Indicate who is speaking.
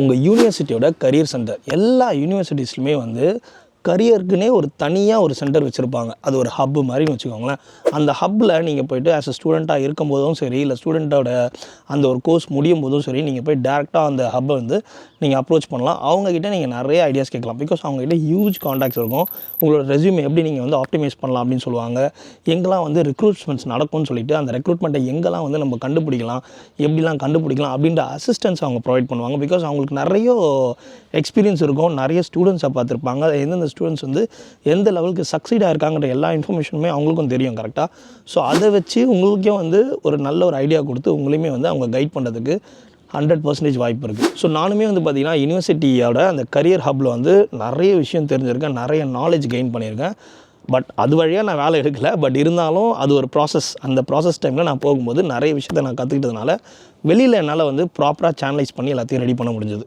Speaker 1: உங்கள் யூனிவர்சிட்டியோட career centre எல்லா யூனிவர்சிட்டிஸ்லையுமே வந்து கரியருக்குனே ஒரு தனியாக ஒரு சென்டர் வச்சுருப்பாங்க. அது ஒரு ஹப்பு மாதிரின்னு வச்சுக்கோங்களேன். அந்த ஹப்பில் நீங்கள் போய்ட்டு ஆஸ் அ ஸ்டூடெண்ட்டாக இருக்கும்போதும் சரி, இல்லை ஸ்டூடெண்ட்டோட அந்த ஒரு கோர்ஸ் முடியும் போதும் சரி, நீங்கள் போய் டேரெக்டாக அந்த ஹப்பை வந்து நீங்கள் அப்ரோச் பண்ணலாம். அவங்கக்கிட்ட நீங்கள் நிறைய ஐடியாஸ் கேட்கலாம். பிகாஸ் அவங்ககிட்ட ஹியூஜ் காண்டாக்ட்ஸ் இருக்கும். உங்களோட ரெஸ்யூமே எப்படி நீங்கள் வந்து ஆப்டிமைஸ் பண்ணலாம் அப்படின்னு சொல்லுவாங்க. எங்கெல்லாம் வந்து ரெக்ரூட்மெண்ட்ஸ் நடக்கும்னு சொல்லிட்டு அந்த ரெக்ரூட்மெண்ட்டை எங்கெல்லாம் வந்து நம்ம கண்டுபிடிக்கலாம், எப்படிலாம் கண்டுபிடிக்கலாம் அப்படின்ற அசிஸ்டன்ஸ் அவங்க ப்ரொவைட் பண்ணுவாங்க. பிகாஸ் அவங்களுக்கு நிறைய எக்ஸ்பீரியன்ஸ் இருக்கும். நிறைய ஸ்டூடெண்ட்ஸை பார்த்துருப்பாங்க. எந்தெந்த ஸ்டூடெண்ட்ஸ் வந்து எந்த லெவலுக்கு சக்சீட் ஆகிருக்காங்கன்ற எல்லா இன்ஃபர்மேஷனுமே அவங்களுக்கும் தெரியும் கரெக்டாக. ஸோ அதை வச்சு உங்களுக்கே வந்து ஒரு நல்ல ஒரு ஐடியா கொடுத்து உங்களையுமே வந்து அவங்க கைட் பண்ணுறதுக்கு 100% வாய்ப்பு இருக்குது. ஸோ நானுமே வந்து பார்த்திங்கன்னா யூனிவர்சிட்டியோட அந்த கரியர் ஹப்பில் வந்து நிறைய விஷயம் தெரிஞ்சிருக்கேன், நிறைய நாலேஜ் கெயின் பண்ணியிருக்கேன். பட் அது வழியாக நான் வேலை எடுக்கலை. பட் இருந்தாலும் அது ஒரு ப்ராசஸ். அந்த ப்ராசஸ் டைமில் நான் போகும்போது நிறைய விஷயத்தை நான் கற்றுக்கிட்டதுனால வெளியில் என்னால் வந்து ப்ராப்பராக சேனலைஸ் பண்ணி எல்லாத்தையும் ரெடி பண்ண முடிஞ்சது.